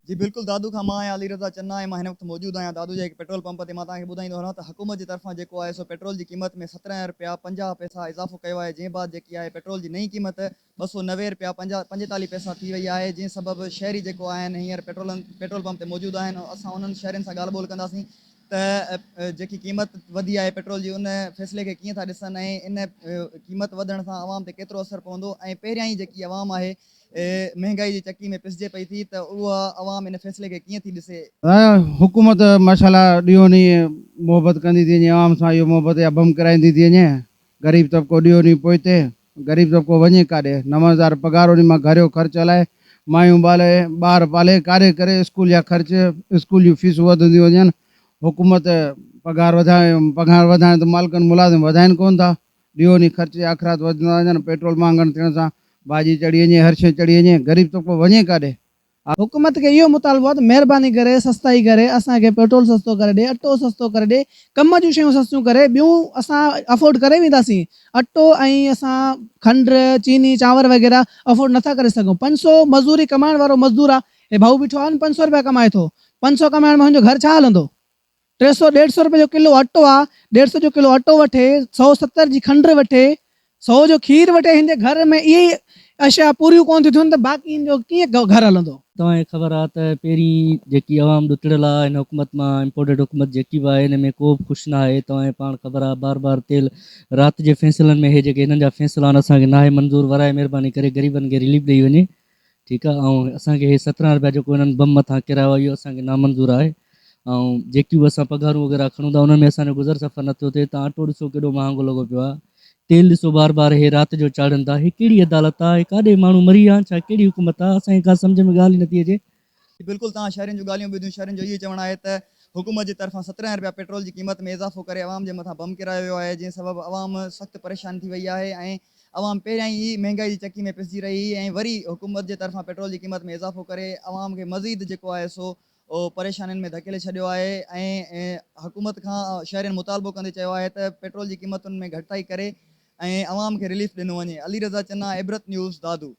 जी बिल्कुल दादू खां मां आहियां अली रज़ा चन्ना ऐं मां हिन वक़्तु मौजूदु आहियां दादू जे पेट्रोल पंप ते। मां तव्हांखे ॿुधाईंदो वञां त हुकूमत जी तरफ़ां जेको आहे सो पेट्रोल जी क़ीमत में 17 रुपया 50 पैसा इज़ाफ़ो कयो आहे, जंहिं बाद जेकी आहे पेट्रोल जी नई क़ीमत 290 रुपया 45 पैसा थी वई आहे, जंहिं सबबु शहरी जेको आहिनि हींअर पेट्रोल पंप ते मौजूदु आहिनि। असां उन्हनि शहरनि सां ॻाल्हि ॿोल कंदासीं त जेकी क़ीमत वधी आहे पेट्रोल जी, उन फ़ैसिले खे कीअं था ॾिसनि ऐं इन क़ीमत वधण सां आवाम ते केतिरो असरु पवंदो। ऐं पहिरियां ई जेकी आवाम आहे महांगाई जी चकी में पिसजे पई थी, त उहा आवाम इन फ़ैसिले खे कीअं थी ॾिसे। हुकूमत माशाला ॾींहों ॾींहुं मोहबत कंदी थी वञे, आवाम सां इहो मोहबत या बम कराईंदी थी वञे। ग़रीब तबिको ॾींहों ॾींहुं पोइते, ग़रीब तबिको वञे काॾे। 9,000 पघार उन मां घर जो ख़र्चु हलाए, मायूं ॿाले ॿार पाले काॾे करे, स्कूल जा ख़र्च, स्कूल जूं फीसूं वधंदियूं वञनि। हुकूमत पघार वधाइण त मालिकनि मुलाज़िम वधाइनि कोन था। ॾींहों ॾींहुं ख़र्च जा अखरात वधंदा वञनि, पेट्रोल महांगनि थियण सां भाॼी चढ़ी वञे, हर शइ चढ़ी वञे, ग़रीब तबिको वञे काॾे। हुकूमत के इहो मुतालबो आहे त महिरबानी करे सस्ताई करे असांखे पेट्रोल सस्तो करे ॾिए, अटो सस्तो करे ॾिए, कम जूं शयूं सस्तियूं करे, ॿियूं असां अफोर्ड करे वेंदासीं। अटो ऐं असां खंड चीनी चांवर वग़ैरह अफोर्ड नथा करे सघूं। 500 मज़दूरी कमाइण वारो मज़दूर आहे, हे भाऊ बीठो आहे न, 500 रुपया कमाए थो। 500 कमाइण में हुनजो घर छा हलंदो? 300-150 रुपए जो किलो अटो आहे, 150 जो किलो अटो वठे, 170 जी खंड वठे, 100 जो खीर वठे, हिन घर में इहे ई अशा पूरियूं कोन थियूं थियनि त बाक़ी जो कीअं घर हलंदो? तव्हांखे ख़बर आहे त पहिरीं जेकी आवाम ॾुतड़ियल आहे हिन हुकूमत मां, इम्पोर्टेड हुकूमत जेकी बि आहे, हिन में को बि ख़ुशि न आहे। तव्हांखे पाण ख़बर आहे, बार बार तेल राति जे फ़ैसिलनि में, हे जेके हिननि जा फ़ैसिला आहिनि, असांखे न आहे मंज़ूर। वराए महिरबानी करे ग़रीबनि खे रिलीफ ॾेई वञे, ठीकु आहे। ऐं असांखे हे 17 रुपया जेको हिननि बम मथां किरायो आहे, इहो असांखे नामंज़ूर आहे। ऐं जेकियूं असां पघारूं वग़ैरह खणूं था, उन में असांजो गुज़र सफ़र नथो थिए। तव्हां ऑटो ॾिसो केॾो महांगो लॻो पियो आहे, तेल ॾिसो बार बार हे राति जो चाढ़नि था। हे कहिड़ी अदालत आहे? काॾे माण्हू मरी विया छा? कहिड़ी हुकूमत आहे? असांखे का सम्झ में ॻाल्हि ई नथी अचे। बिल्कुलु तव्हां शहरनि जूं ॻाल्हियूं ॿुधियूं। शहरनि जो इहो चवणु आहे त हुकूमत जी तरफ़ां 17 रुपया पेट्रोल जी क़ीमत में इज़ाफ़ो करे आवाम जे मथां बम किरायो वियो आहे, जंहिं सबबु आवाम सख़्तु परेशान थी वई आहे ऐं आवाम पहिरियां ई महांगाई जी चकी में पिसजी रही, ऐं वरी हुकूमत जे तरफ़ां पेट्रोल जी क़ीमत में इज़ाफ़ो करे आवाम खे मज़ीद जेको आहे सो परेशानियुनि में धकेले छॾियो आहे। ऐं हुकूमत खां शहरनि मुतालबो कंदे चयो आहे त पेट्रोल जी क़ीमतुनि में घटिताई करे ऐं आवाम खे रिलीफ ॾिनो वञे। अली रज़ा चन्ना, इबरत न्यूज़, दादू।